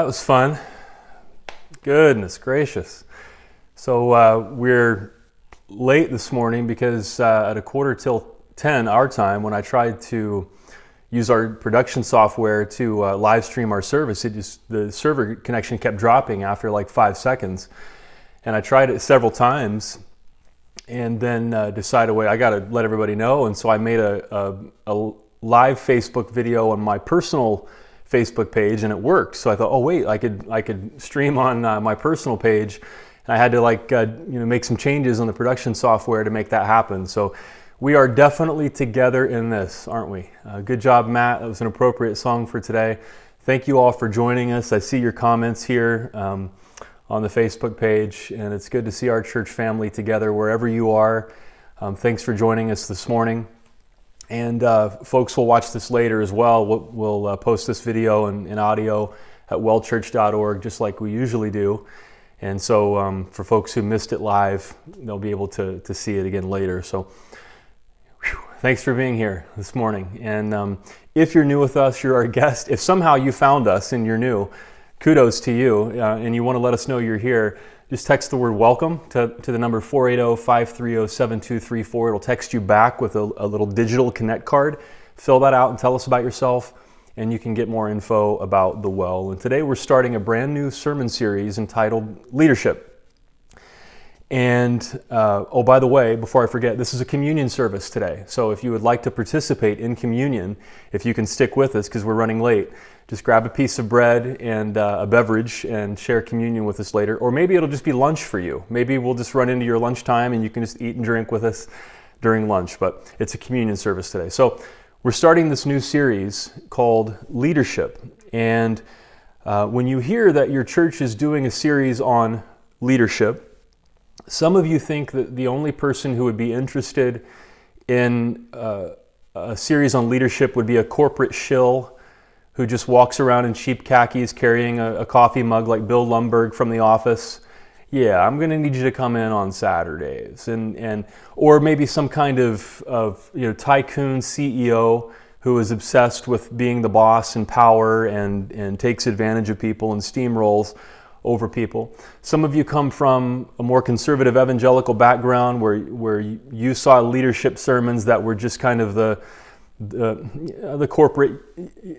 that was fun. Goodness gracious. So we're late this morning because at 9:45 our time, when I tried to use our production software to live stream our service, the server connection kept dropping after like 5 seconds. And I tried it several times and then decided, wait, I got to let everybody know. And so I made a live Facebook video on my personal Facebook page, and it worked. So I thought, oh wait, I could stream on my personal page. And I had to make some changes on the production software to make that happen. So we are definitely together in this, aren't we? Good job, Matt. That was an appropriate song for today. Thank you all for joining us. I see your comments here on the Facebook page, and it's good to see our church family together wherever you are. Thanks for joining us this morning. And folks will watch this later as well. We'll post this video and audio at wellchurch.org, just like we usually do. And so for folks who missed it live, they'll be able to see it again later. So thanks for being here this morning. And if you're new with us, you're our guest. If somehow you found us and you're new, kudos to you, and you want to let us know you're here, just text the word welcome to the number 480-530-7234. It'll text you back with a little digital connect card. Fill that out and tell us about yourself, and you can get more info about the Well. And today we're starting a brand new sermon series entitled Leadership. And oh, by the way, before I forget, this is a communion service today. So if you would like to participate in communion, if you can stick with us because we're running late, just grab a piece of bread and a beverage and share communion with us later. Or maybe it'll just be lunch for you. Maybe we'll just run into your lunchtime and you can just eat and drink with us during lunch. But it's a communion service today. So we're starting this new series called Leadership. And when you hear that your church is doing a series on leadership, some of you think that the only person who would be interested in a series on leadership would be a corporate shill who just walks around in cheap khakis carrying a coffee mug like Bill Lumbergh from The Office. Yeah, I'm going to need you to come in on Saturdays. Or maybe some kind of tycoon CEO who is obsessed with being the boss and power and takes advantage of people and steamrolls over people. Some of you come from a more conservative evangelical background where you saw leadership sermons that were just kind of the corporate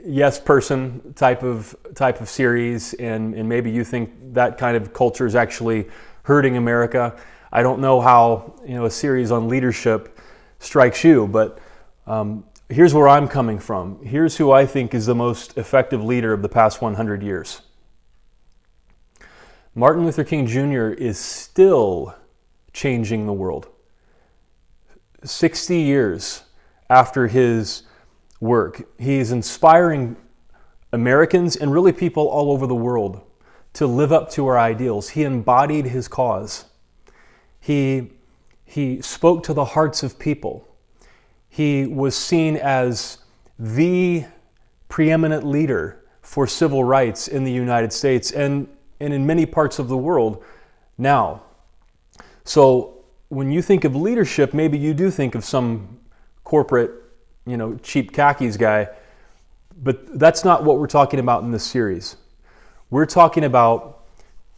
yes person type of series, and maybe you think that kind of culture is actually hurting America. I don't know how a series on leadership strikes you, but here's where I'm coming from. Here's who I think is the most effective leader of the past 100 years. Martin Luther King Jr. is still changing the world. 60 years after his work, he is inspiring Americans and really people all over the world to live up to our ideals. He embodied his cause. He spoke to the hearts of people. He was seen as the preeminent leader for civil rights in the United States and in many parts of the world now. So when you think of leadership, maybe you do think of some corporate, cheap khakis guy, but that's not what we're talking about in this series. We're talking about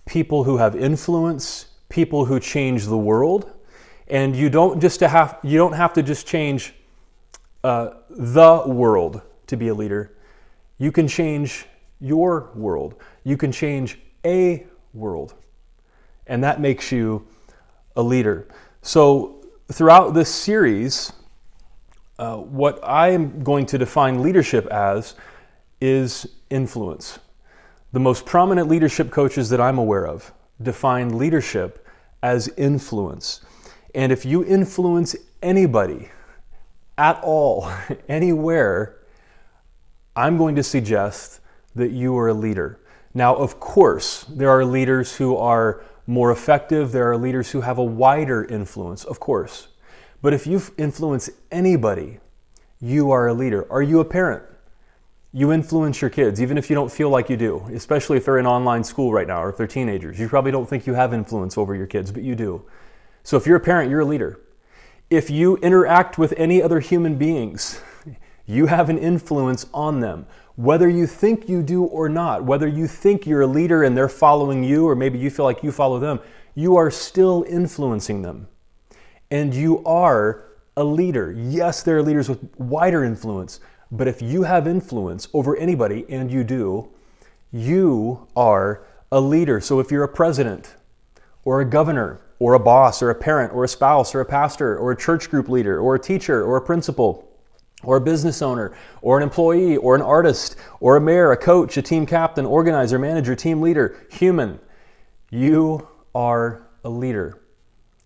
people who have influence, people who change the world, and you don't have to just change the world to be a leader. You can change your world. You can change a world, and that makes you a leader. So throughout this series, what I am going to define leadership as is influence. The most prominent leadership coaches that I'm aware of define leadership as influence. And if you influence anybody at all, anywhere, I'm going to suggest that you are a leader. Now, of course, there are leaders who are more effective. There are leaders who have a wider influence, of course. But if you influence anybody, you are a leader. Are you a parent? You influence your kids, even if you don't feel like you do, especially if they're in online school right now or if they're teenagers. You probably don't think you have influence over your kids, but you do. So if you're a parent, you're a leader. If you interact with any other human beings, you have an influence on them. Whether you think you do or not, whether you think you're a leader and they're following you, or maybe you feel like you follow them, you are still influencing them. And you are a leader. Yes, there are leaders with wider influence, but if you have influence over anybody, and you do, you are a leader. So if you're a president, or a governor, or a boss, or a parent, or a spouse, or a pastor, or a church group leader, or a teacher, or a principal, or a business owner, or an employee, or an artist, or a mayor, a coach, a team captain, organizer, manager, team leader, human, you are a leader.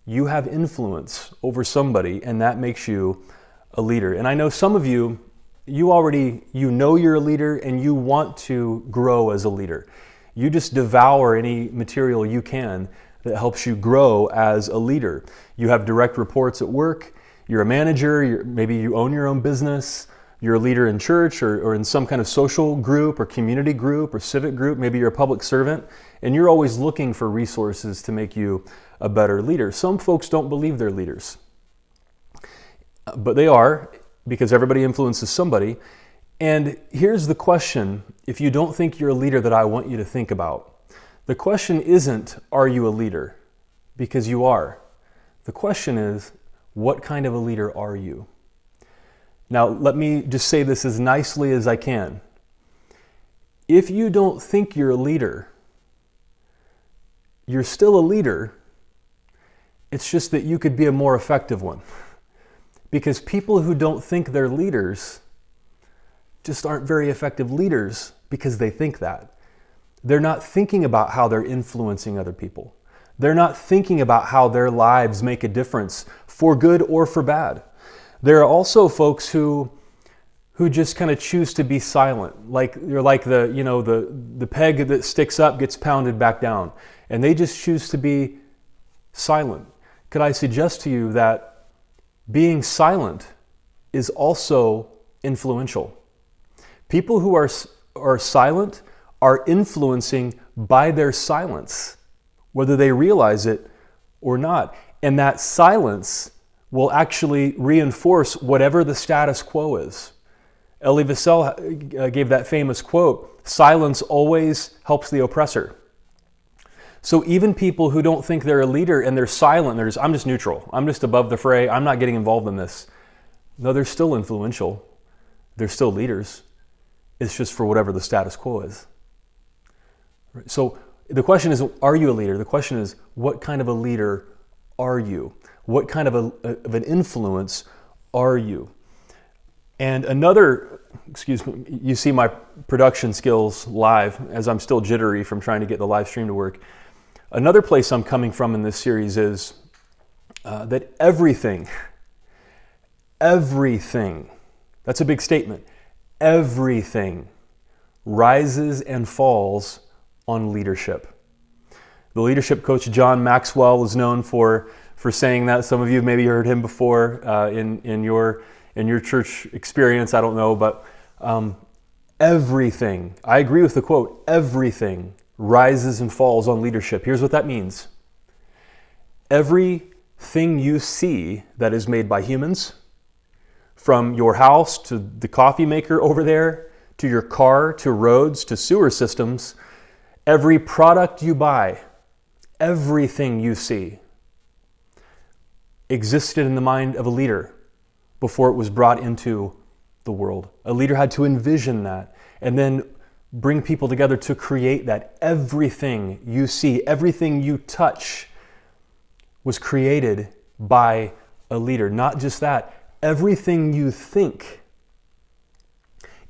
You have influence over somebody, and that makes you a leader. And I know some of you, you know you're a leader, and you want to grow as a leader. You just devour any material you can that helps you grow as a leader. You have direct reports at work. You're a manager, maybe you own your own business, you're a leader in church or in some kind of social group or community group or civic group, maybe you're a public servant, and you're always looking for resources to make you a better leader. Some folks don't believe they're leaders, but they are, because everybody influences somebody. And here's the question, if you don't think you're a leader, that I want you to think about. The question isn't, are you a leader? Because you are. The question is, what kind of a leader are you? Now, let me just say this as nicely as I can. If you don't think you're a leader, you're still a leader. It's just that you could be a more effective one. Because people who don't think they're leaders just aren't very effective leaders because they think that. They're not thinking about how they're influencing other people. They're not thinking about how their lives make a difference for good or for bad. There are also folks who just kind of choose to be silent. Like you're like the peg that sticks up gets pounded back down, and they just choose to be silent. Could I suggest to you that being silent is also influential? People who are silent are influencing by their silence, whether they realize it or not. And that silence will actually reinforce whatever the status quo is. Elie Wiesel gave that famous quote, "Silence always helps the oppressor." So even people who don't think they're a leader and they're silent, I'm just neutral, I'm just above the fray, I'm not getting involved in this. No, they're still influential. They're still leaders. It's just for whatever the status quo is. So the question is, are you a leader? The question is, what kind of a leader are you? What kind of an influence are you? And you see my production skills live as I'm still jittery from trying to get the live stream to work. Another place I'm coming from in this series is that everything, that's a big statement, everything rises and falls on leadership. The leadership coach John Maxwell is known for saying that. Some of you have maybe heard him before in your church experience. I don't know, but everything. I agree with the quote. Everything rises and falls on leadership. Here's what that means. Everything you see that is made by humans, from your house to the coffee maker over there, to your car, to roads, to sewer systems, every product you buy, everything you see existed in the mind of a leader before it was brought into the world. A leader had to envision that and then bring people together to create that. Everything you see, everything you touch was created by a leader. Not just that, everything you think,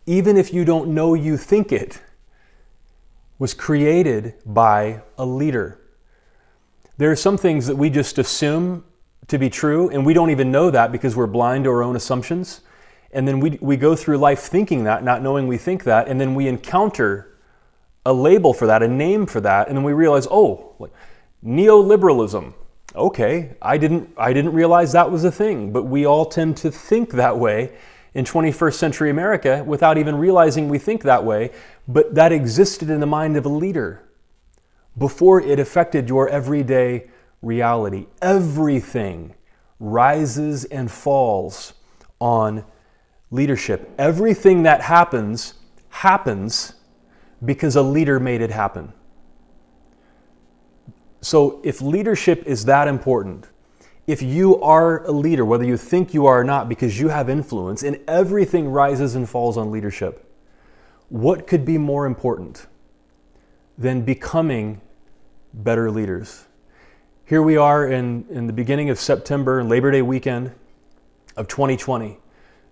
even if you don't know you think it, was created by a leader. There are some things that we just assume to be true, and we don't even know that because we're blind to our own assumptions. And then we go through life thinking that, not knowing we think that, and then we encounter a label for that, a name for that, and then we realize, neoliberalism. Okay, I didn't realize that was a thing, but we all tend to think that way in 21st century America without even realizing we think that way, but that existed in the mind of a leader before it affected your everyday reality. Everything rises and falls on leadership. Everything that happens happens because a leader made it happen. So if leadership is that important, if you are a leader, whether you think you are or not, because you have influence, and everything rises and falls on leadership, what could be more important than becoming better leaders? Here we are in the beginning of September, Labor Day weekend of 2020.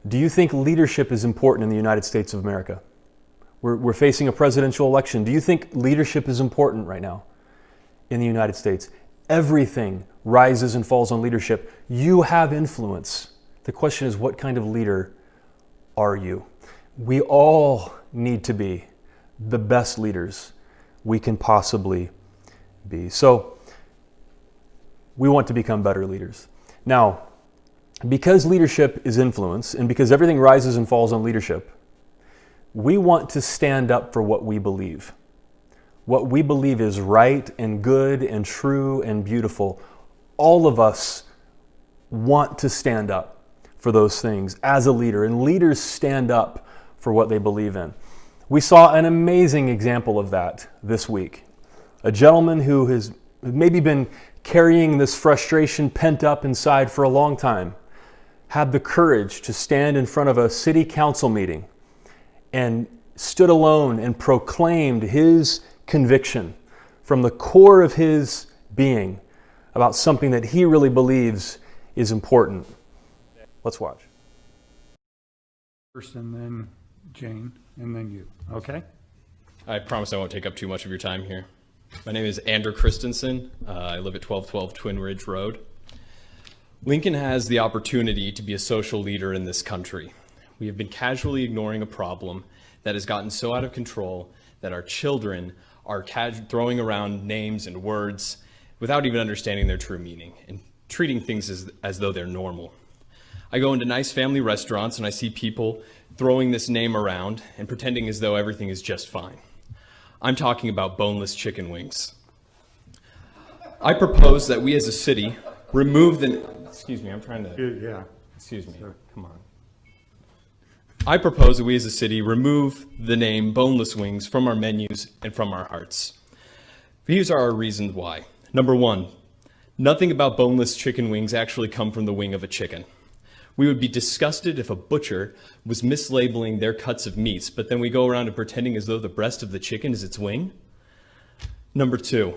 Do you think leadership is important in the United States of America? We're facing a presidential election. Do you think leadership is important right now in the United States? Everything rises and falls on leadership. You have influence. The question is, what kind of leader are you? We all need to be the best leaders we can possibly be. So we want to become better leaders. Now, because leadership is influence, and because everything rises and falls on leadership, we want to stand up for what we believe. What we believe is right and good and true and beautiful. All of us want to stand up for those things as a leader, and leaders stand up for what they believe in. We saw an amazing example of that this week. A gentleman who has maybe been carrying this frustration pent up inside for a long time had the courage to stand in front of a city council meeting and stood alone and proclaimed his conviction from the core of his being about something that he really believes is important. Let's watch. First, and then Jane, and then you. Okay? I promise I won't take up too much of your time here. My name is Andrew Christensen. I live at 1212 Twin Ridge Road. Lincoln has the opportunity to be a social leader in this country. We have been casually ignoring a problem that has gotten so out of control that our children are throwing around names and words without even understanding their true meaning and treating things as though they're normal. I go into nice family restaurants and I see people throwing this name around and pretending as though everything is just fine. I'm talking about boneless chicken wings. I propose that we as a city remove the... Excuse me, I'm trying to... Yeah. Excuse me, Sure. come on. I propose that we as a city remove the name boneless wings from our menus and from our hearts. These are our reasons why. Number one, nothing about boneless chicken wings actually come from the wing of a chicken. We would be disgusted if a butcher was mislabeling their cuts of meats, but then we go around and pretending as though the breast of the chicken is its wing. Number two,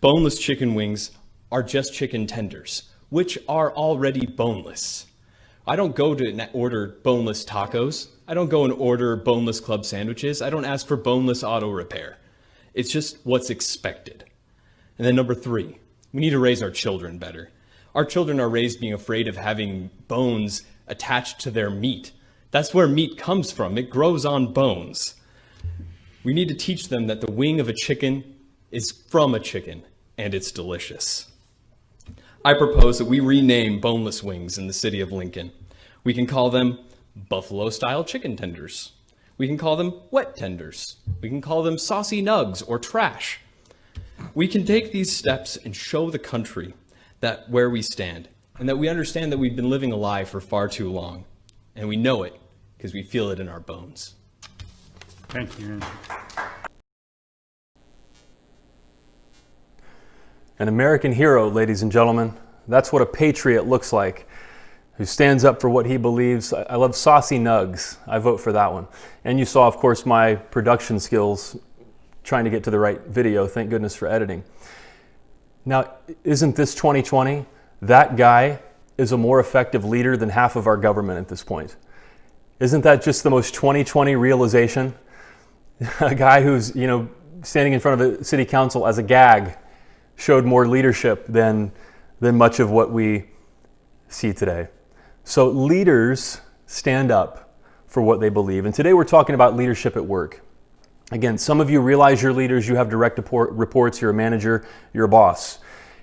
boneless chicken wings are just chicken tenders, which are already boneless. I don't go to order boneless tacos. I don't go and order boneless club sandwiches. I don't ask for boneless auto repair. It's just what's expected. And then number three, we need to raise our children better. Our children are raised being afraid of having bones attached to their meat. That's where meat comes from. It grows on bones. We need to teach them that the wing of a chicken is from a chicken, and it's delicious. I propose that we rename boneless wings in the city of Lincoln. We can call them buffalo-style chicken tenders. We can call them wet tenders. We can call them saucy nugs or trash. We can take these steps and show the country that where we stand, and that we understand that we've been living a lie for far too long, and we know it because we feel it in our bones. Thank you, Andrew. An American hero, ladies and gentlemen. That's what a patriot looks like, who stands up for what he believes. I love saucy nugs. I vote for that one. And you saw, of course, my production skills trying to get to the right video. Thank goodness for editing. Now, isn't this 2020? That guy is a more effective leader than half of our government at this point. Isn't that just the most 2020 realization? A guy who's, standing in front of a city council as a gag showed more leadership than much of what we see today. So leaders stand up for what they believe. And today we're talking about leadership at work. Again, some of you realize you're leaders, you have direct reports, you're a manager, you're a boss.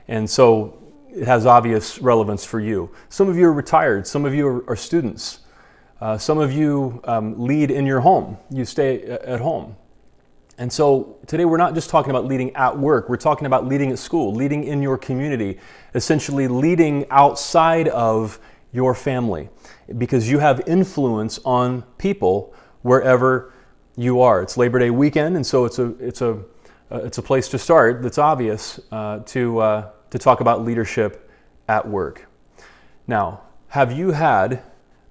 And so it has obvious relevance for you. Some of you are retired, some of you are students. Some of you lead in your home, you stay at home. And so today we're not just talking about leading at work, we're talking about leading at school, leading in your community, essentially leading outside of your family, because you have influence on people wherever you are. It's Labor Day weekend, and so it's a place to start that's obvious to talk about leadership at work. Now, have you had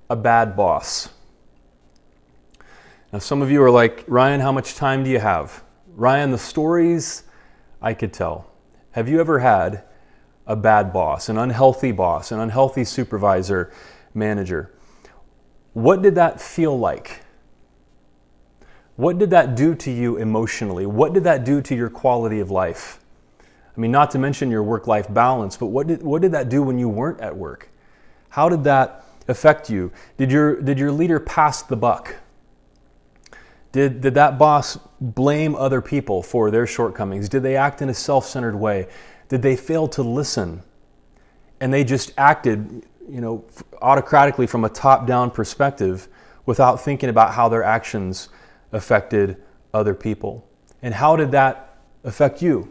a bad boss? Now, some of you are like, Ryan, how much time do you have? Ryan, the stories I could tell. Have you ever had a bad boss, an unhealthy supervisor, manager? What did that feel like? What did that do to you emotionally? What did that do to your quality of life? I mean, not to mention your work-life balance, but what did that do when you weren't at work? How did that affect you? Did your leader pass the buck? Did that boss blame other people for their shortcomings? Did they act in a self-centered way? Did they fail to listen? And they just acted, autocratically from a top-down perspective without thinking about how their actions affected other people. And how did that affect you?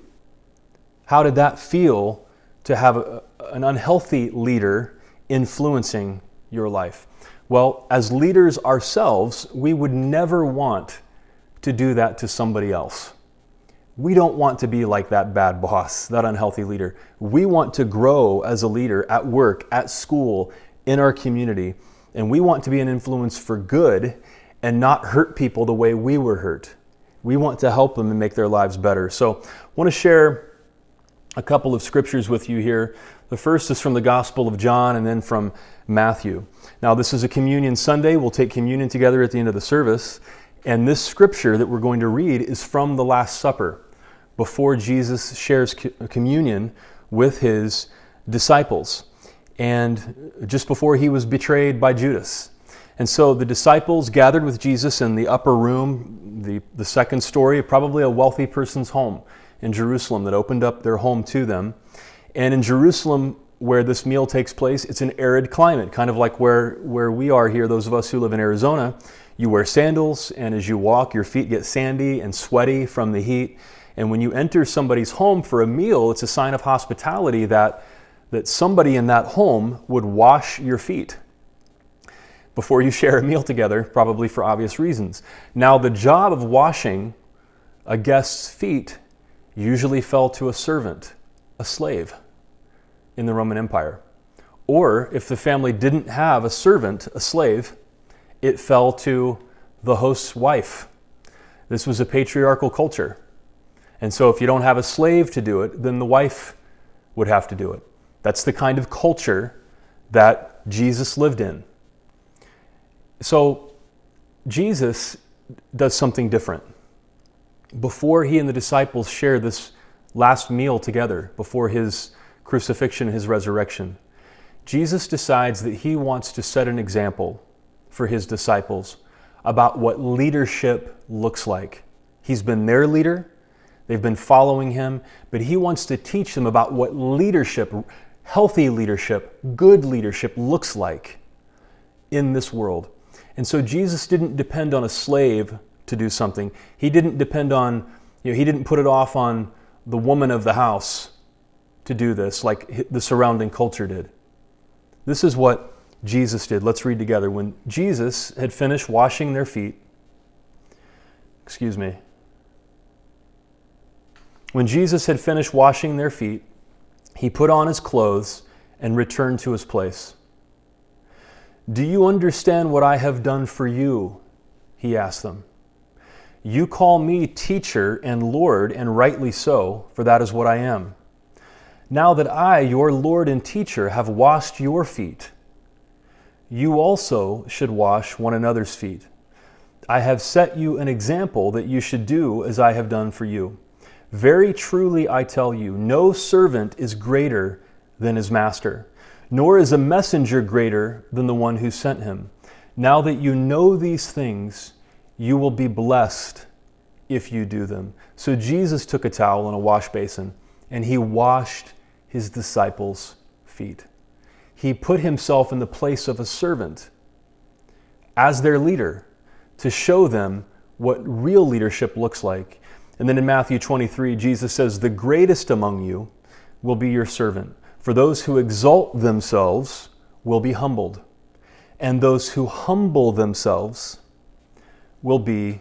How did that feel to have an unhealthy leader influencing your life? Well, as leaders ourselves, we would never want to do that to somebody else. We don't want to be like that bad boss, that unhealthy leader. We want to grow as a leader at work, at school, in our community, and we want to be an influence for good and not hurt people the way we were hurt. We want to help them and make their lives better. So I want to share a couple of scriptures with you here. The first is from the Gospel of John and then from Matthew. Now, this is a communion Sunday. We'll take communion together at the end of the service. And this scripture that we're going to read is from the Last Supper, before Jesus shares communion with his disciples, and just before he was betrayed by Judas. And so the disciples gathered with Jesus in the upper room, the second story of probably a wealthy person's home in Jerusalem that opened up their home to them. And in Jerusalem, where this meal takes place, it's an arid climate, kind of like where we are here, those of us who live in Arizona. You wear sandals, and as you walk, your feet get sandy and sweaty from the heat. And when you enter somebody's home for a meal, it's a sign of hospitality that somebody in that home would wash your feet before you share a meal together, probably for obvious reasons. Now, the job of washing a guest's feet usually fell to a servant, a slave, in the Roman Empire. Or if the family didn't have a servant, a slave, it fell to the host's wife. This was a patriarchal culture. And so if you don't have a slave to do it, then the wife would have to do it. That's the kind of culture that Jesus lived in. So Jesus does something different. Before he and the disciples share this last meal together, before his crucifixion and his resurrection, Jesus decides that he wants to set an example for his disciples about what leadership looks like. He's been their leader. They've been following him, but he wants to teach them about what leadership, healthy leadership, good leadership looks like in this world. And so Jesus didn't depend on a slave to do something. He didn't depend on, he didn't put it off on the woman of the house to do this like the surrounding culture did. This is what Jesus did. Let's read together. When Jesus had finished washing their feet, When Jesus had finished washing their feet, he put on his clothes and returned to his place. "Do you understand what I have done for you?" he asked them. "You call me teacher and Lord, and rightly so, for that is what I am. Now that I, your Lord and teacher, have washed your feet, you also should wash one another's feet. I have set you an example that you should do as I have done for you. Very truly I tell you, no servant is greater than his master, nor is a messenger greater than the one who sent him. Now that you know these things, you will be blessed if you do them." So Jesus took a towel and a wash basin, and he washed his disciples' feet. He put himself in the place of a servant as their leader to show them what real leadership looks like. And then in Matthew 23, Jesus says, "The greatest among you will be your servant. For those who exalt themselves will be humbled, and those who humble themselves will be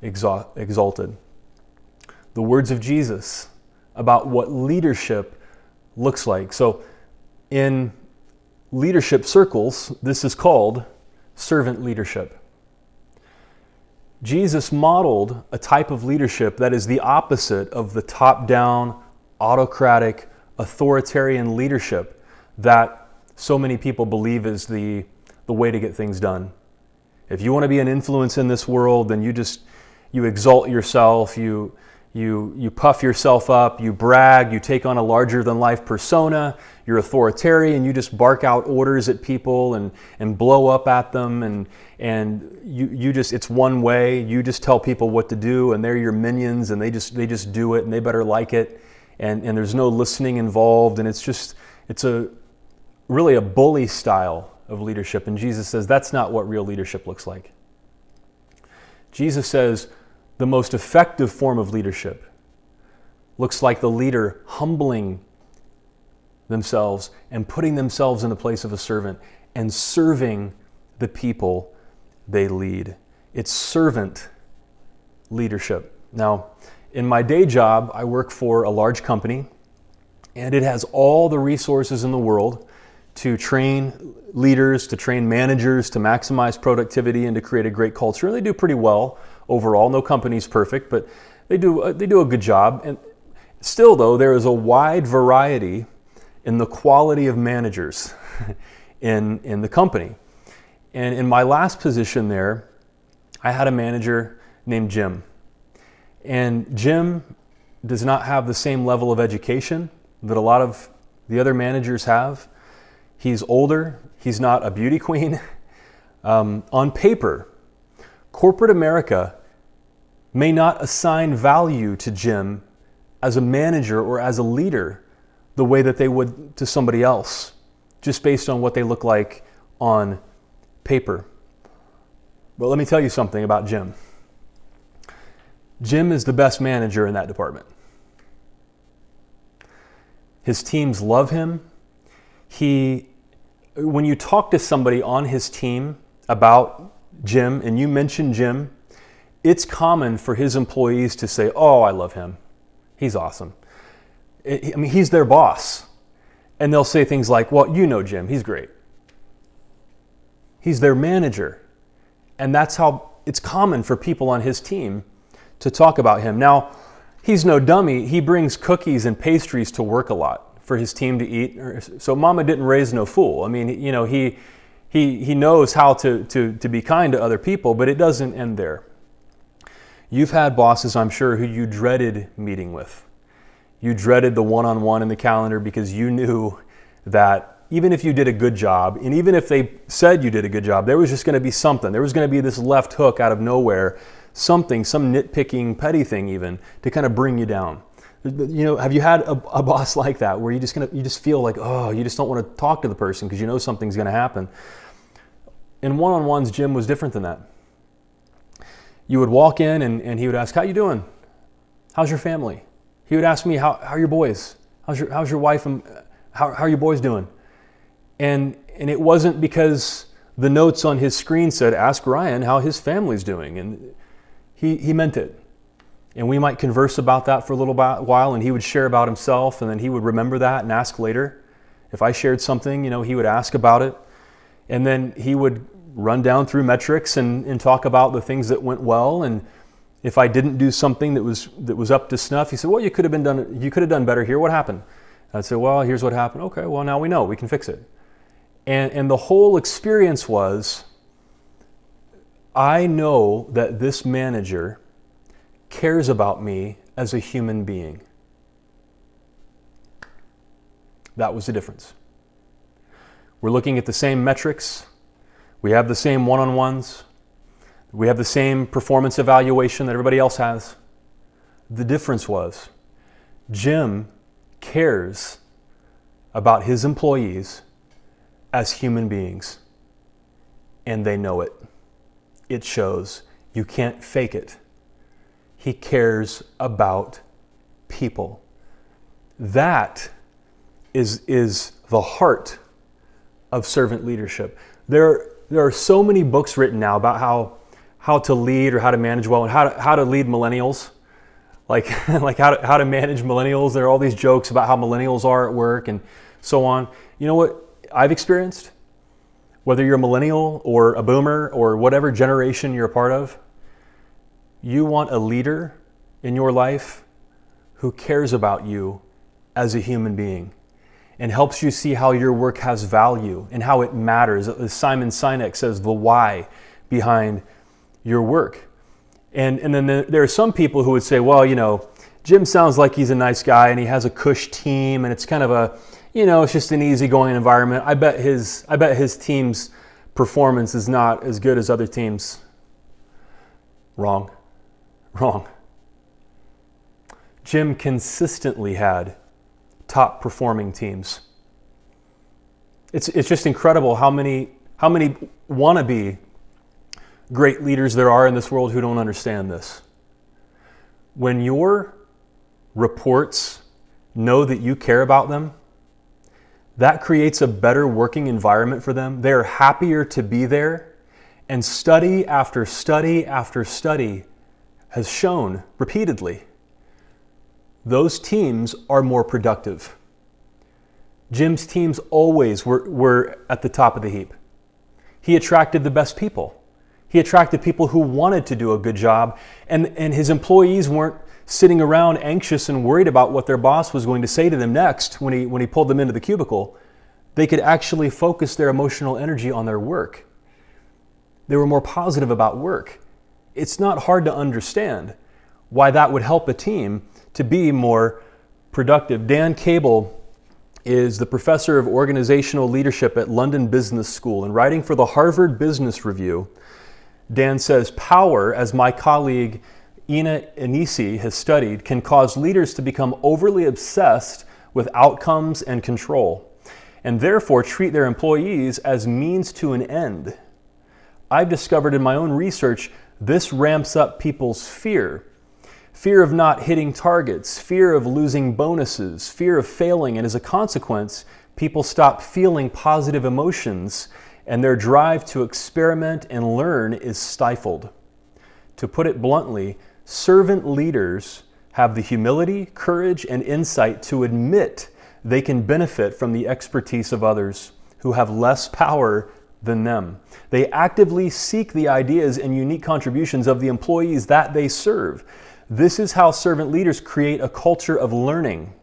exalted. The words of Jesus about what leadership looks like. So in leadership circles, this is called servant leadership. Jesus modeled a type of leadership that is the opposite of the top-down, autocratic, authoritarian leadership that so many people believe is the way to get things done. If you want to be an influence in this world, then you exalt yourself, you puff yourself up, you brag, you take on a larger-than-life persona, you're authoritarian, you just bark out orders at people and blow up at them, and you just, it's one way, you just tell people what to do, and they're your minions, and they just do it, and they better like it, and there's no listening involved, and it's really a bully style of leadership, and Jesus says that's not what real leadership looks like. Jesus says the most effective form of leadership looks like the leader humbling themselves and putting themselves in the place of a servant and serving the people they lead. It's servant leadership. Now, in my day job, I work for a large company, and it has all the resources in the world to train leaders, to train managers, to maximize productivity, and to create a great culture. And they do pretty well overall. No company's perfect, but they do a good job. And still, though, there is a wide variety in the quality of managers in the company. And in my last position there, I had a manager named Jim. And Jim does not have the same level of education that a lot of the other managers have. He's older. He's not a beauty queen. On paper, corporate America may not assign value to Jim as a manager or as a leader the way that they would to somebody else, just based on what they look like on paper. But let me tell you something about Jim. Jim is the best manager in that department. His teams love him. When you talk to somebody on his team about Jim and you mention Jim, it's common for his employees to say, "Oh, I love him. He's awesome." He's their boss. And they'll say things like, "Well, you know Jim, he's great." He's their manager. And that's how it's common for people on his team to talk about him. Now, he's no dummy. He brings cookies and pastries to work a lot for his team to eat. So mama didn't raise no fool. I mean, he knows how to be kind to other people, but it doesn't end there. You've had bosses, I'm sure, who you dreaded meeting with. You dreaded the one-on-one in the calendar because you knew that even if you did a good job, and even if they said you did a good job, there was just going to be something. There was going to be this left hook out of nowhere, something, some nitpicking, petty thing even, to kind of bring you down. You know, have you had a boss like that where you just feel like, oh, you just don't want to talk to the person because you know something's going to happen? In one-on-ones, Jim was different than that. You would walk in and he would ask, "How you doing? How's your family?" He would ask me, how are your boys? How's your wife and how are your boys doing? And it wasn't because the notes on his screen said, "Ask Ryan how his family's doing." And he meant it. And we might converse about that for a little while, and he would share about himself, and then he would remember that and ask later. If I shared something, he would ask about it. And then he would run down through metrics and talk about the things that went well. And if I didn't do something that was up to snuff, he said, "Well, you could have done better here. What happened?" I'd say, "Well, here's what happened." "Okay, well, now we know. We can fix it." And the whole experience was, I know that this manager cares about me as a human being. That was the difference. We're looking at the same metrics. We have the same one-on-ones. We have the same performance evaluation that everybody else has. The difference was, Jim cares about his employees as human beings, and they know it. It shows. You can't fake it. He cares about people. That is the heart of servant leadership. There are so many books written now about how to lead or how to manage well, and how to lead millennials. Like, like how to manage millennials. There are all these jokes about how millennials are at work and so on. You know what I've experienced? Whether you're a millennial or a boomer or whatever generation you're a part of, you want a leader in your life who cares about you as a human being and helps you see how your work has value and how it matters. As Simon Sinek says, the why behind your work. And then there are some people who would say, well, you know, Jim sounds like he's a nice guy and he has a cush team and it's kind of a, you know, it's just an easygoing environment. I bet his team's performance is not as good as other teams. Wrong. Jim consistently had top performing teams. It's just incredible how many wannabe great leaders there are in this world who don't understand this. When your reports know that you care about them, that creates a better working environment for them. They're happier to be there. And study after study after study has shown repeatedly those teams are more productive. Jim's teams always were at the top of the heap. He attracted the best people. He attracted people who wanted to do a good job, and his employees weren't sitting around anxious and worried about what their boss was going to say to them next when he pulled them into the cubicle. They could actually focus their emotional energy on their work. They were more positive about work. It's not hard to understand why that would help a team to be more productive. Dan Cable is the professor of organizational leadership at London Business School, and writing for the Harvard Business Review, Dan says, power, as my colleague Ina Anisi has studied, can cause leaders to become overly obsessed with outcomes and control, and therefore treat their employees as means to an end. I've discovered in my own research this ramps up people's fear of not hitting targets, fear of losing bonuses, fear of failing, and as a consequence, people stop feeling positive emotions and their drive to experiment and learn is stifled. To put it bluntly, servant leaders have the humility, courage, and insight to admit they can benefit from the expertise of others who have less power than them. They actively seek the ideas and unique contributions of the employees that they serve. This is how servant leaders create a culture of learning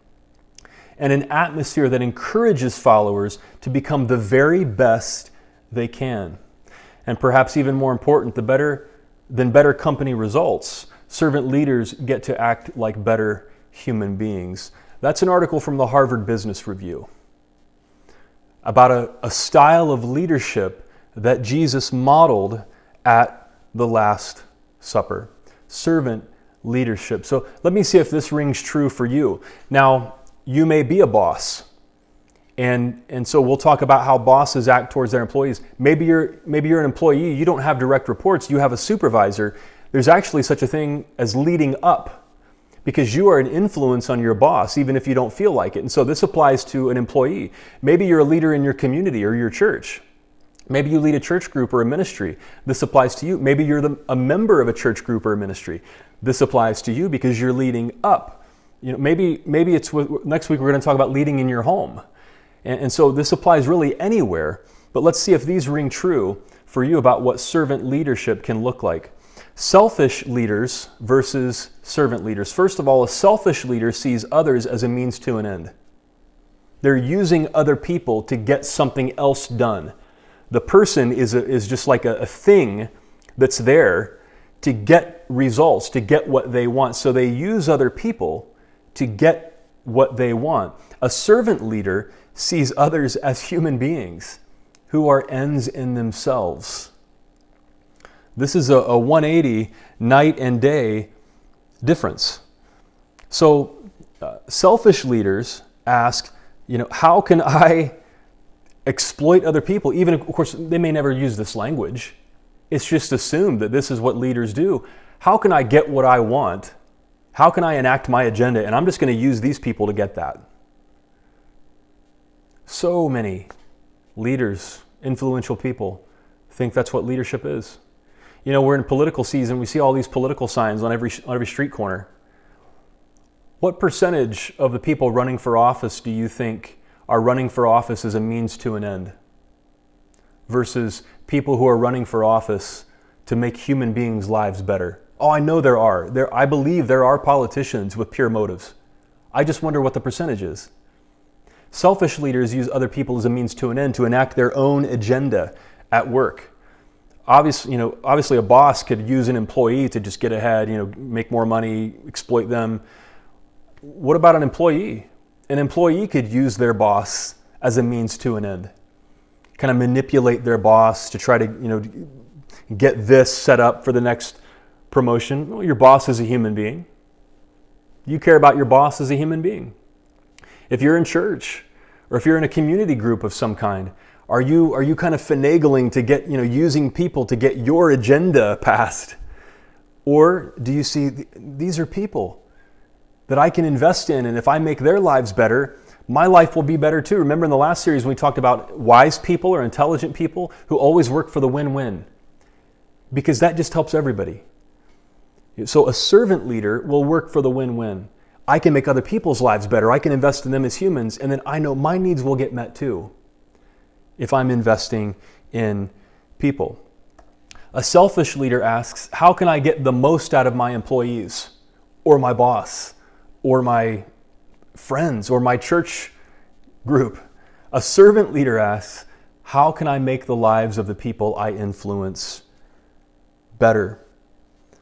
and an atmosphere that encourages followers to become the very best they can. And perhaps even more important, better company results, servant leaders get to act like better human beings. That's an article from the Harvard Business Review about a style of leadership that Jesus modeled at the Last Supper. Servant leadership. So let me see if this rings true for you. Now, you may be a boss. And so we'll talk about how bosses act towards their employees. Maybe you're an employee, you don't have direct reports, you have a supervisor. There's actually such a thing as leading up because you are an influence on your boss, even if you don't feel like it. And so this applies to an employee. Maybe you're a leader in your community or your church. Maybe you lead a church group or a ministry. This applies to you. Maybe you're a member of a church group or a ministry. This applies to you because you're leading up. You know, maybe it's next week we're going to talk about leading in your home. And so this applies really anywhere. But let's see if these ring true for you about what servant leadership can look like. Selfish leaders versus servant leaders. First of all, a selfish leader sees others as a means to an end. They're using other people to get something else done. The person is just like a thing that's there to get results, to get what they want. So they use other people to get what they want. A servant leader sees others as human beings who are ends in themselves. This is a 180 night and day difference. So selfish leaders ask, how can I exploit other people? Even, of course, they may never use this language. It's just assumed that this is what leaders do. How can I get what I want? How can I enact my agenda? And I'm just going to use these people to get that. So many leaders, influential people, think that's what leadership is. You know, we're in political season. We see all these political signs on every street corner. What percentage of the people running for office do you think are running for office as a means to an end versus people who are running for office to make human beings' lives better? Oh, I know there are. I believe there are politicians with pure motives. I just wonder what the percentage is. Selfish leaders use other people as a means to an end to enact their own agenda at work. Obviously a boss could use an employee to just get ahead, make more money, exploit them. What about an employee? An employee could use their boss as a means to an end. Kind of manipulate their boss to try to, get this set up for the next promotion. Well, your boss is a human being. You care about your boss as a human being. If you're in church or if you're in a community group of some kind, are you kind of finagling to get, using people to get your agenda passed? Or do you see these are people that I can invest in, and if I make their lives better, my life will be better too. Remember in the last series when we talked about wise people or intelligent people who always work for the win-win, because that just helps everybody. So a servant leader will work for the win-win. I can make other people's lives better. I can invest in them as humans, and then I know my needs will get met too if I'm investing in people. A selfish leader asks, how can I get the most out of my employees or my boss or my friends or my church group? A servant leader asks, how can I make the lives of the people I influence better?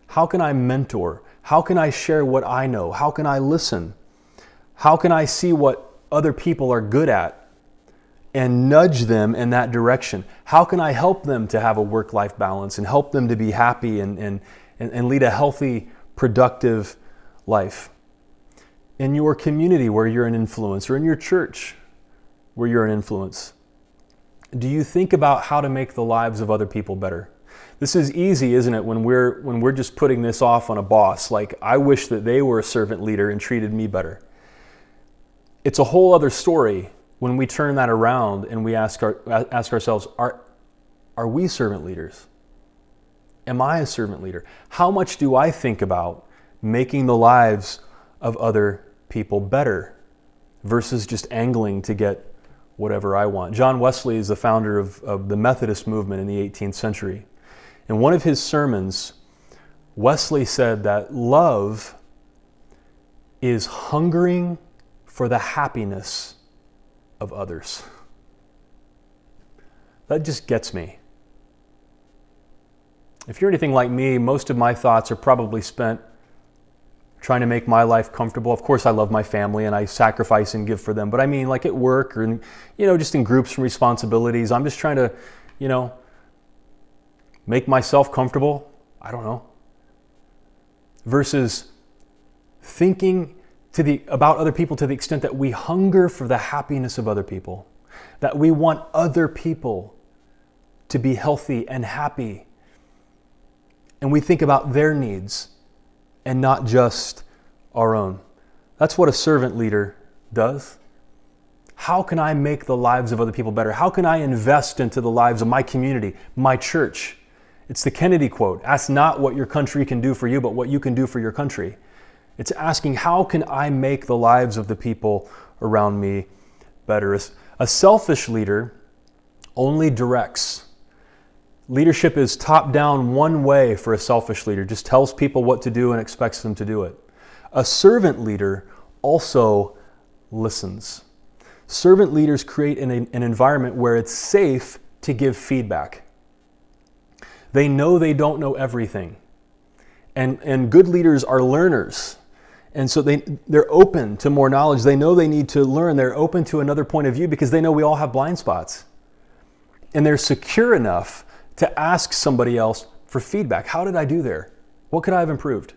How can I mentor? How can I share what I know? How can I listen? How can I see what other people are good at and nudge them in that direction? How can I help them to have a work-life balance and help them to be happy and lead a healthy, productive life? In your community where you're an influence, or in your church where you're an influence, do you think about how to make the lives of other people better? This is easy, isn't it, when we're just putting this off on a boss, like I wish that they were a servant leader and treated me better. It's a whole other story when we turn that around and we ask ourselves, are we servant leaders? Am I a servant leader? How much do I think about making the lives of other people better versus just angling to get whatever I want? John Wesley is the founder of the Methodist movement in the 18th century. In one of his sermons, Wesley said that love is hungering for the happiness of others. That just gets me. If you're anything like me, most of my thoughts are probably spent trying to make my life comfortable. Of course, I love my family and I sacrifice and give for them. But I mean, like at work or, just in groups and responsibilities, I'm just trying to, make myself comfortable. I don't know. Versus thinking about other people to the extent that we hunger for the happiness of other people, that we want other people to be healthy and happy. And we think about their needs and not just our own. That's what a servant leader does. How can I make the lives of other people better? How can I invest into the lives of my community, my church? It's the Kennedy quote, ask not what your country can do for you, but what you can do for your country. It's asking, how can I make the lives of the people around me better? A selfish leader only directs. Leadership is top down one way for a selfish leader, just tells people what to do and expects them to do it. A servant leader also listens. Servant leaders create an environment where it's safe to give feedback. They know they don't know everything. And good leaders are learners. And so they're open to more knowledge. They know they need to learn. They're open to another point of view because they know we all have blind spots. And they're secure enough to ask somebody else for feedback. How did I do there? What could I have improved?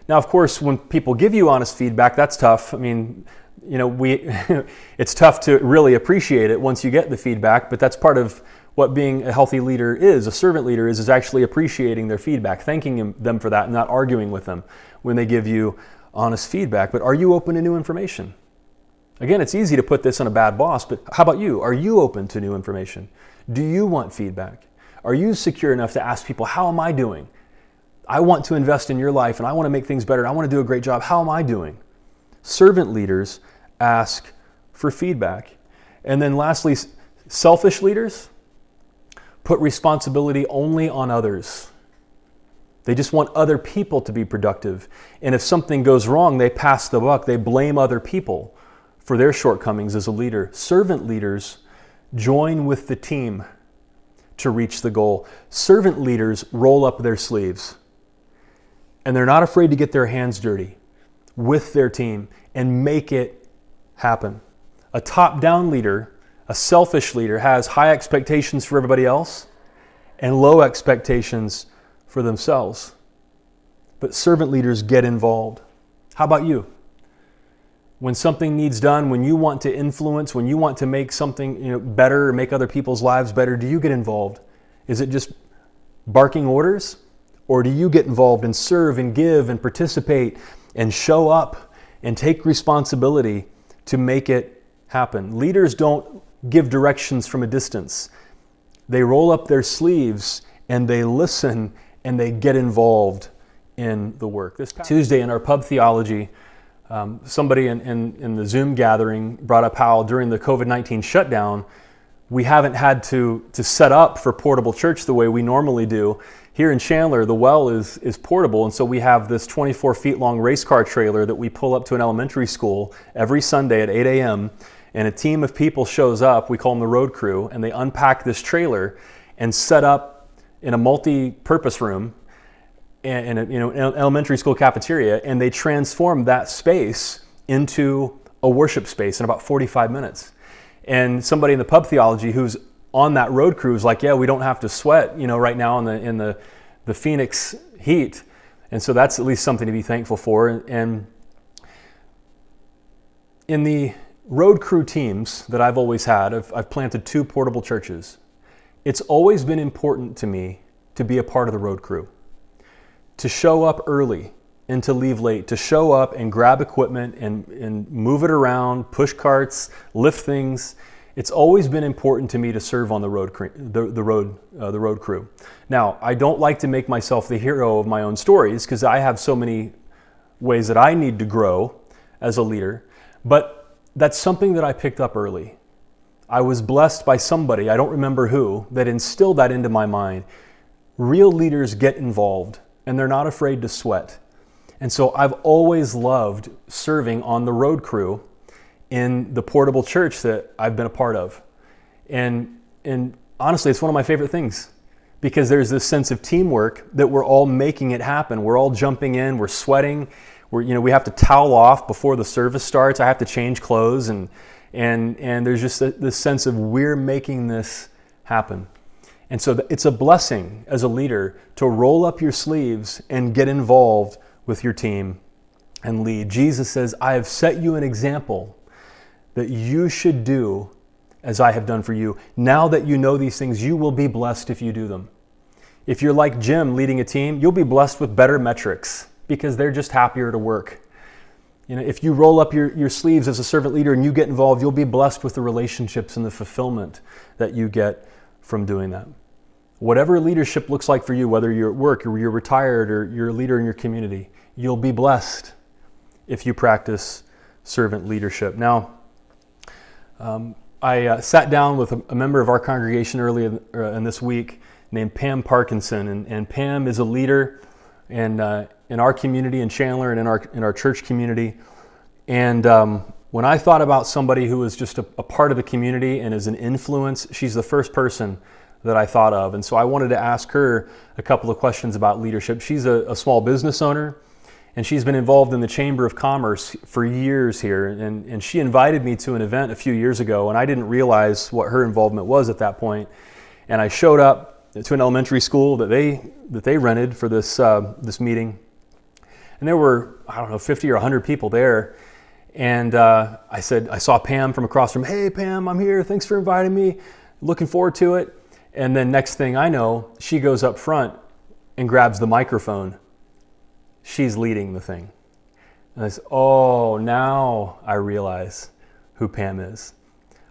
Now, of course, when people give you honest feedback, that's tough. I mean, it's tough to really appreciate it once you get the feedback, but that's part of what being a healthy leader is. A servant leader is actually appreciating their feedback, thanking them for that, and not arguing with them when they give you honest feedback. But are you open to new information? Again, it's easy to put this on a bad boss, but how about you? Are you open to new information? Do you want feedback? Are you secure enough to ask people, how am I doing? I want to invest in your life and I want to make things better. I want to do a great job. How am I doing? Servant leaders ask for feedback. And then lastly, selfish leaders put responsibility only on others. They just want other people to be productive. And if something goes wrong, they pass the buck. They blame other people for their shortcomings as a leader. Servant leaders join with the team to reach the goal. Servant leaders roll up their sleeves, and they're not afraid to get their hands dirty with their team and make it happen. A top-down leader, a selfish leader, has high expectations for everybody else and low expectations for themselves. But servant leaders get involved. How about you? When something needs done, when you want to influence, when you want to make something better or make other people's lives better, do you get involved? Is it just barking orders? Or do you get involved and serve and give and participate and show up and take responsibility to make it happen? Leaders don't give directions from a distance. They roll up their sleeves and they listen and they get involved in the work. This Tuesday in our pub theology, somebody in the Zoom gathering brought up how during the COVID-19 shutdown, we haven't had to set up for portable church the way we normally do. Here in Chandler, the well is portable, and so we have this 24 feet long race car trailer that we pull up to an elementary school every Sunday at 8 a.m., and a team of people shows up, we call them the road crew, and they unpack this trailer and set up in a multi-purpose room in an elementary school cafeteria, and they transform that space into a worship space in about 45 minutes. And somebody in the pub theology who's on that road crew is like, yeah, we don't have to sweat, right now in the Phoenix heat. And so that's at least something to be thankful for. And in the road crew teams that I've always had, I've planted 2 portable churches. It's always been important to me to be a part of the road crew, to show up early and to leave late, to show up and grab equipment and move it around, push carts, lift things. It's always been important to me to serve on the road crew. Now, I don't like to make myself the hero of my own stories because I have so many ways that I need to grow as a leader, but that's something that I picked up early. I was blessed by somebody, I don't remember who, that instilled that into my mind. Real leaders get involved and they're not afraid to sweat. And so I've always loved serving on the road crew in the portable church that I've been a part of. And honestly, it's one of my favorite things because there's this sense of teamwork that we're all making it happen. We're all jumping in, we're sweating, we have to towel off before the service starts. I have to change clothes and there's just this sense of we're making this happen. And so it's a blessing as a leader to roll up your sleeves and get involved with your team and lead. Jesus says, I have set you an example that you should do as I have done for you. Now that you know these things, you will be blessed if you do them. If you're like Jim leading a team, you'll be blessed with better metrics because they're just happier to work. If you roll up your sleeves as a servant leader and you get involved, you'll be blessed with the relationships and the fulfillment that you get from doing that. Whatever leadership looks like for you, whether you're at work or you're retired or you're a leader in your community, you'll be blessed if you practice servant leadership. Now, I sat down with a member of our congregation early in this week named Pam Parkinson, and Pam is a leader in our community in Chandler and in our church community. And when I thought about somebody who is just a part of the community and is an influence, she's the first person that I thought of. And so I wanted to ask her a couple of questions about leadership. She's a small business owner, and she's been involved in the Chamber of Commerce for years here. And she invited me to an event a few years ago, and I didn't realize what her involvement was at that point. And I showed up to an elementary school that they rented for this meeting. And there were, 50 or 100 people there. And I said, I saw Pam from across from, hey, Pam, I'm here. Thanks for inviting me. Looking forward to it. And then next thing I know, she goes up front and grabs the microphone. She's leading the thing. And I said, oh, now I realize who Pam is.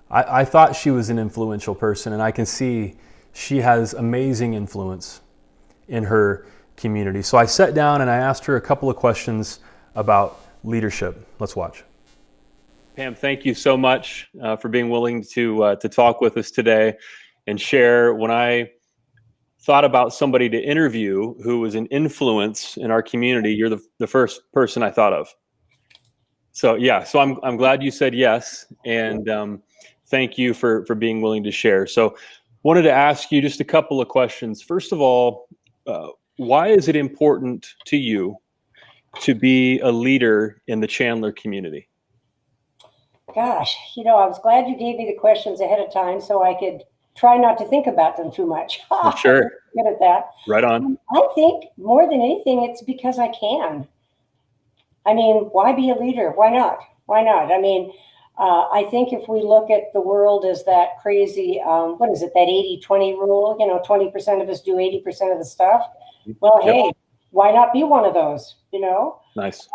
I thought she was an influential person, and I can see she has amazing influence in her community. So I sat down and I asked her a couple of questions about leadership. Let's watch. Pam, thank you so much for being willing to talk with us today and share. When I thought about somebody to interview who was an influence in our community, you're the first person I thought of. So yeah, so I'm glad you said yes, and thank you for being willing to share. So wanted to ask you just a couple of questions. First of all, why is it important to you to be a leader in the Chandler community? Gosh, I was glad you gave me the questions ahead of time so I could try not to think about them too much. Sure. Good at that. Right on. I think more than anything, it's because I can. I mean, why be a leader? Why not? Why not? I mean, I think if we look at the world as that crazy, what is it, that 80-20 rule, 20% of us do 80% of the stuff. Well, Yep. hey, why not be one of those, Nice.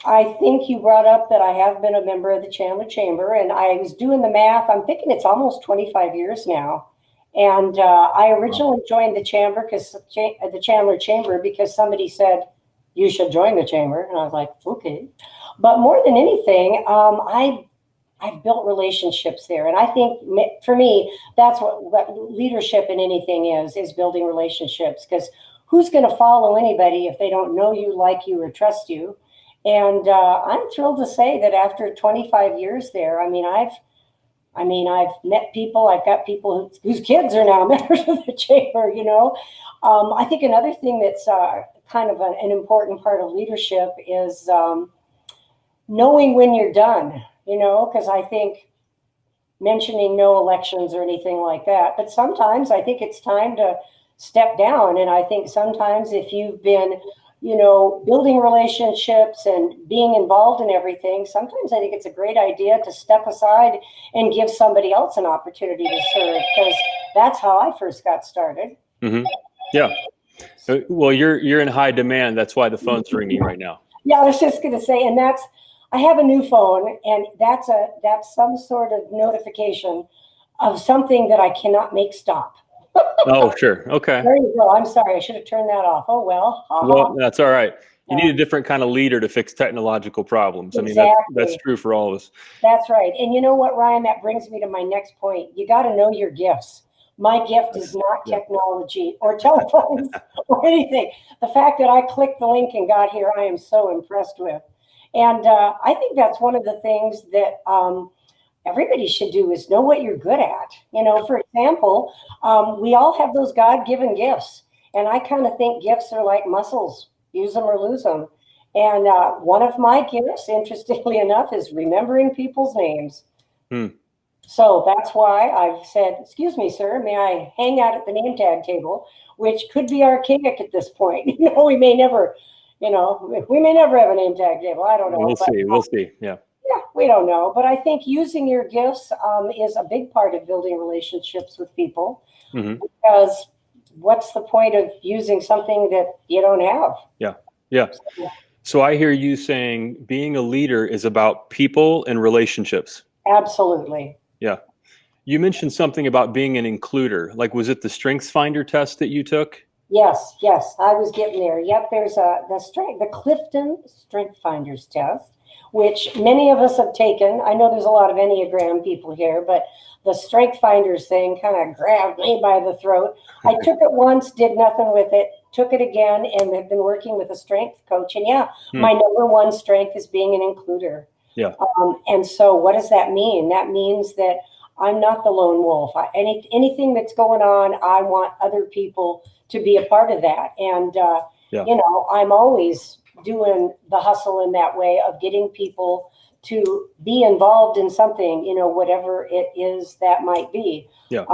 I think you brought up that I have been a member of the Chandler Chamber, and I was doing the math. I'm thinking it's almost 25 years now. And I originally joined the Chamber the Chandler Chamber because somebody said, you should join the Chamber. And I was like, okay. But more than anything, I've built relationships there. And I think for me, that's what leadership in anything is building relationships. Because who's going to follow anybody if they don't know you, like you, or trust you? And I'm thrilled to say that after 25 years there, I've met people. I've got people whose kids are now members of the Chamber. I think another thing that's kind of an important part of leadership is knowing when you're done. Because I think mentioning no elections or anything like that, but sometimes I think it's time to step down. And I think sometimes if you've been building relationships and being involved in everything, sometimes I think it's a great idea to step aside and give somebody else an opportunity to serve, because that's how I first got started. Mm-hmm. Yeah. Well, you're in high demand. That's why the phone's ringing right now. Yeah, I was just going to say, and I have a new phone, and that's some sort of notification of something that I cannot make stop. Oh, sure. Okay. There you go. I'm sorry. I should have turned that off. Oh, well. Well, that's all right. You need a different kind of leader to fix technological problems. Exactly. I mean, that's true for all of us. That's right. And you know what, Ryan? That brings me to my next point. You got to know your gifts. My gift is not technology or telephones or anything. The fact that I clicked the link and got here, I am so impressed with. And I think that's one of the things that everybody should do is know what you're good at. For example, we all have those God-given gifts. And I kind of think gifts are like muscles, use them or lose them. And one of my gifts, interestingly enough, is remembering people's names. So that's why I've said, excuse me, sir, may I hang out at the name tag table, which could be archaic at this point. We may never have a name tag table. I don't know. We'll see. Yeah. Yeah, we don't know. But I think using your gifts is a big part of building relationships with people. Mm-hmm. Because what's the point of using something that you don't have? Yeah. Yeah. So I hear you saying being a leader is about people and relationships. Absolutely. Yeah. You mentioned something about being an includer. Like, was it the Strengths Finder test that you took? Yes, I was getting there. Yep, there's the Clifton Strength Finders test, which many of us have taken. I know there's a lot of Enneagram people here, but the Strength Finders thing kind of grabbed me by the throat. I took it once, did nothing with it, took it again, and have been working with a strength coach. And my number one strength is being an includer. Yeah. And so what does that mean? That means that I'm not the lone wolf. Anything that's going on, I want other people to be a part of that. And, I'm always doing the hustle in that way of getting people to be involved in something, whatever it is that might be. Yeah.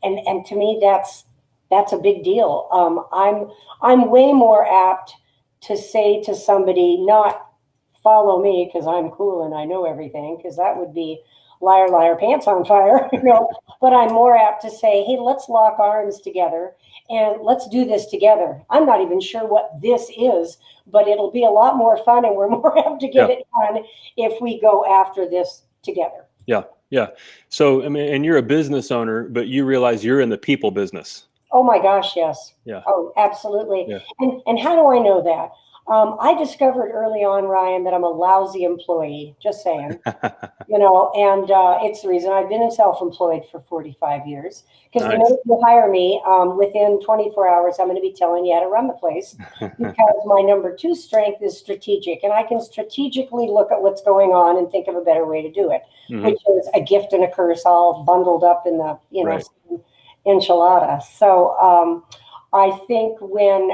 And to me, that's a big deal. I'm way more apt to say to somebody, not follow me because I'm cool and I know everything, because that would be liar, liar, pants on fire, but I'm more apt to say, hey, let's lock arms together and let's do this together. I'm not even sure what this is, but it'll be a lot more fun and we're more apt to get it done if we go after this together. Yeah. Yeah. So, and you're a business owner, but you realize you're in the people business. Oh my gosh, yes. Yeah. Oh, absolutely. Yeah. And how do I know that? I discovered early on, Ryan, that I'm a lousy employee. Just saying. And it's the reason I've been self-employed for 45 years. Because the Nice. minute you hire me, within 24 hours, I'm going to be telling you how to run the place. Because my number two strength is strategic, and I can strategically look at what's going on and think of a better way to do it, Mhm. which is a gift and a curse all bundled up in the Right. same enchilada. So I think when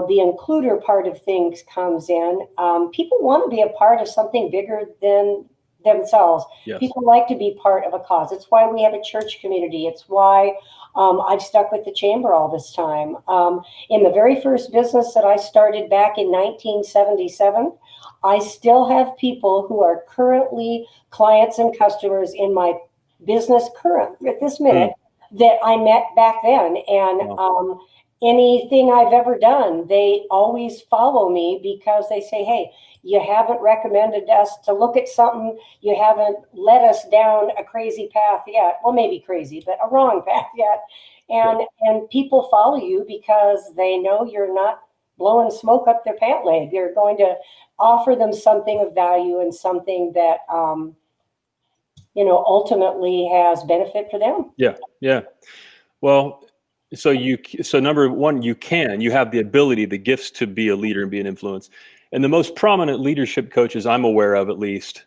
the includer part of things comes in, people want to be a part of something bigger than themselves. Yes. People like to be part of a cause. It's why we have a church community. It's why I've stuck with the chamber all this time. In the very first business that I started back in 1977, I still have people who are currently clients and customers in my business current at this minute that I met back then. And Wow. anything I've ever done, they always follow me because they say, hey, you haven't recommended us to look at something. You haven't led us down a crazy path yet. Well, maybe crazy, but a wrong path yet. And people follow you because they know you're not blowing smoke up their pant leg. You're going to offer them something of value and something that, ultimately has benefit for them. Yeah. Yeah. Well, so number one, you have the ability, the gifts to be a leader and be an influence. And the most prominent leadership coaches I'm aware of, at least,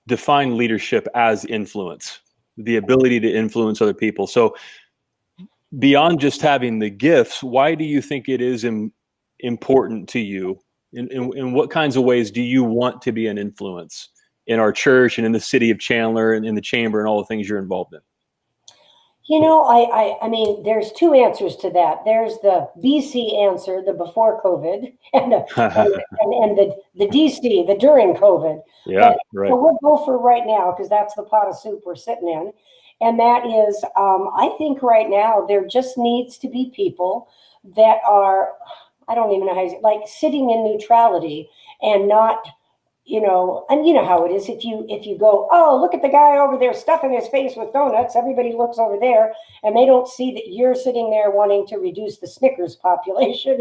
define leadership as influence, the ability to influence other people. So beyond just having the gifts, why do you think it is important to you? In what kinds of ways do you want to be an influence in our church and in the city of Chandler and in the chamber and all the things you're involved in? I mean, there's two answers to that. There's the BC answer, the before COVID, and the DC, the during COVID. Yeah, But right. so we'll go for right now because that's the pot of soup we're sitting in. And that is, I think right now there just needs to be people that are, I don't even know how to say, like sitting in neutrality and not, and you know how it is. If you go, oh, look at the guy over there stuffing his face with donuts, everybody looks over there and they don't see that you're sitting there wanting to reduce the Snickers population,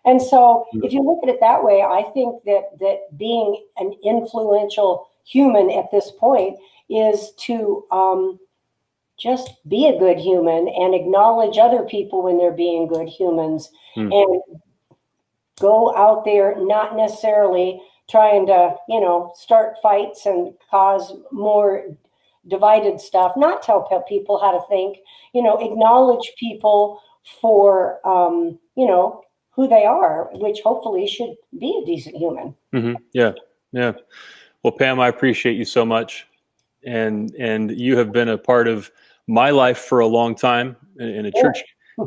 And so if you look at it that way, I think that being an influential human at this point is to just be a good human and acknowledge other people when they're being good humans and go out there, not necessarily trying to, start fights and cause more divided stuff, not tell people how to think, acknowledge people for, who they are, which hopefully should be a decent human. Mm-hmm. Yeah. Yeah. Well, Pam, I appreciate you so much. And you have been a part of my life for a long time in a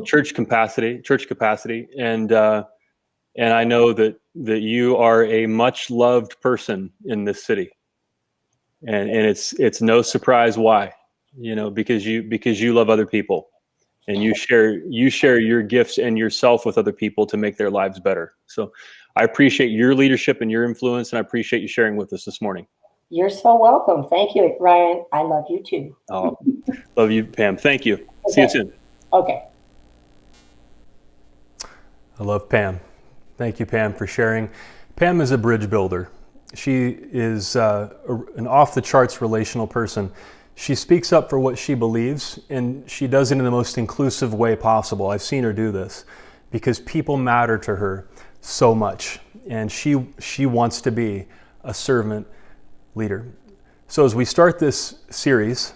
church capacity. And I know that you are a much loved person in this city. And it's no surprise why, because you love other people and you share your gifts and yourself with other people to make their lives better. So I appreciate your leadership and your influence, and I appreciate you sharing with us this morning. You're so welcome. Thank you, Ryan. I love you too. Oh, love you, Pam. Thank you. Okay. See you soon. Okay. I love Pam. Thank you, Pam, for sharing. Pam is a bridge builder. She is an off-the-charts relational person. She speaks up for what she believes, and she does it in the most inclusive way possible. I've seen her do this because people matter to her so much, and she wants to be a servant leader. So as we start this series,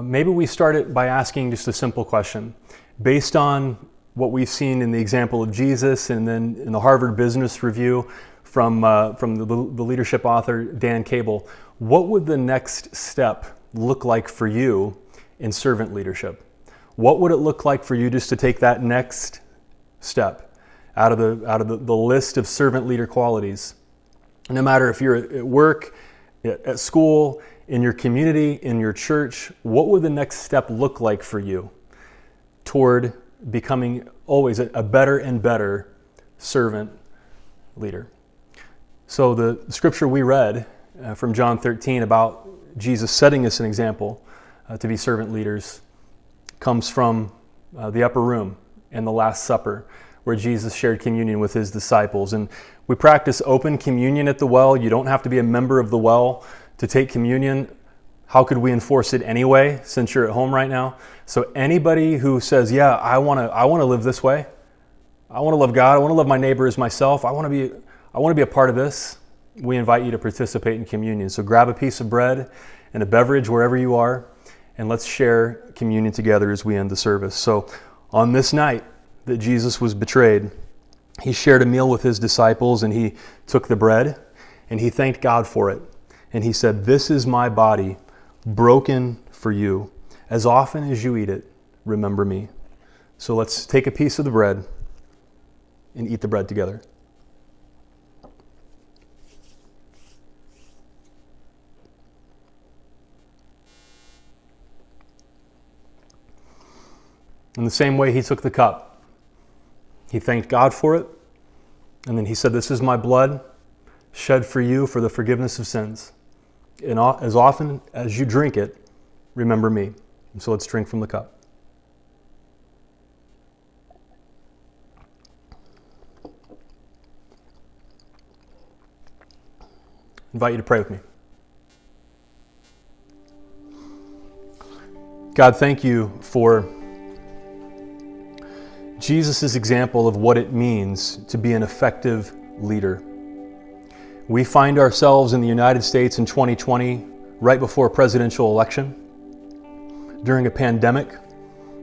maybe we start it by asking just a simple question. Based on what we've seen in the example of Jesus and then in the Harvard Business Review from the leadership author Dan Cable, what would the next step look like for you in servant leadership? What would it look like for you just to take that next step out of the list of servant leader qualities? No matter if you're at work, at school, in your community, in your church, what would the next step look like for you toward becoming always a better and better servant leader? So the scripture we read from John 13 about Jesus setting us an example to be servant leaders comes from the upper room and the Last Supper, where Jesus shared communion with his disciples. And we practice open communion at the well. You don't have to be a member of the well to take communion. How could we enforce it anyway, since you're at home right now? So anybody who says, yeah, I want to live this way. I want to love God. I want to love my neighbor as myself. I want to be a part of this. We invite you to participate in communion. So grab a piece of bread and a beverage wherever you are, and let's share communion together as we end the service. So on this night that Jesus was betrayed, he shared a meal with his disciples, and he took the bread and he thanked God for it. And he said, "This is my body broken for you. As often as you eat it, remember me." So let's take a piece of the bread and eat the bread together. In the same way, he took the cup. He thanked God for it. And then he said, "This is my blood shed for you for the forgiveness of sins. And as often as you drink it, remember me." And so let's drink from the cup. I invite you to pray with me. God, thank you for Jesus' example of what it means to be an effective leader. We find ourselves in the United States in 2020, right before a presidential election, during a pandemic,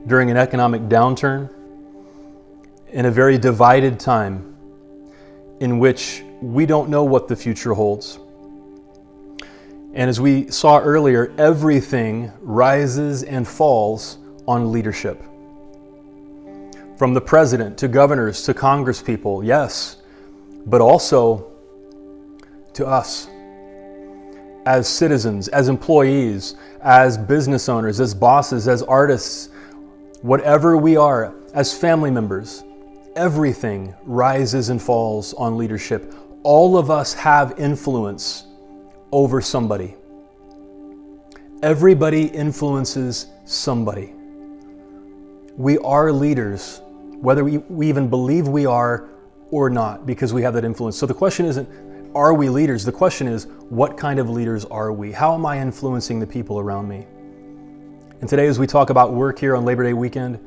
during an economic downturn, in a very divided time in which we don't know what the future holds. And as we saw earlier, everything rises and falls on leadership. From the president to governors to congresspeople, yes, but also to us as citizens, as employees, as business owners, as bosses, as artists, whatever we are, as family members. Everything rises and falls on leadership. All of us have influence over somebody. Everybody influences somebody. We are leaders, whether we even believe we are or not, because we have that influence. So the question isn't, are we leaders? The question is, what kind of leaders are we? How am I influencing the people around me? And today, as we talk about work here on Labor Day weekend,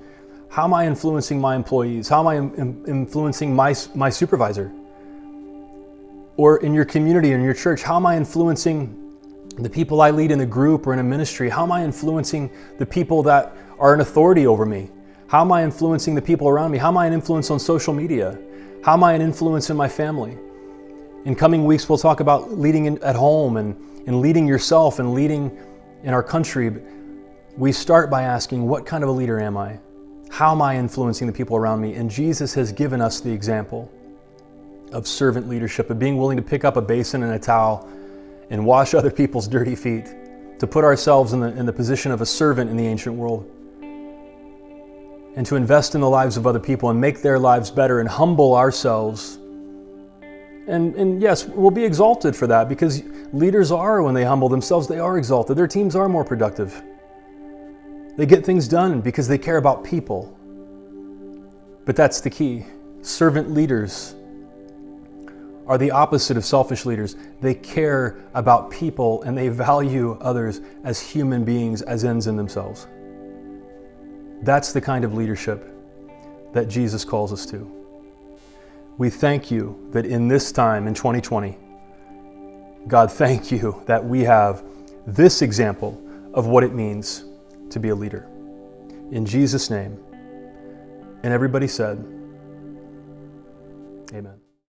how am I influencing my employees? How am I influencing my supervisor? Or in your community, in your church, how am I influencing the people I lead in a group or in a ministry? How am I influencing the people that are an authority over me? How am I influencing the people around me? How am I an influence on social media? How am I an influence in my family? In coming weeks, we'll talk about leading at home and leading yourself and leading in our country. But we start by asking, what kind of a leader am I? How am I influencing the people around me? And Jesus has given us the example of servant leadership, of being willing to pick up a basin and a towel and wash other people's dirty feet, to put ourselves in the position of a servant in the ancient world, and to invest in the lives of other people and make their lives better and humble ourselves. And yes, we'll be exalted for that, because leaders are, when they humble themselves, they are exalted. Their teams are more productive. They get things done because they care about people. But that's the key. Servant leaders are the opposite of selfish leaders. They care about people and they value others as human beings, as ends in themselves. That's the kind of leadership that Jesus calls us to. We thank you that in this time in 2020, God, thank you that we have this example of what it means to be a leader. In Jesus' name. And everybody said, amen.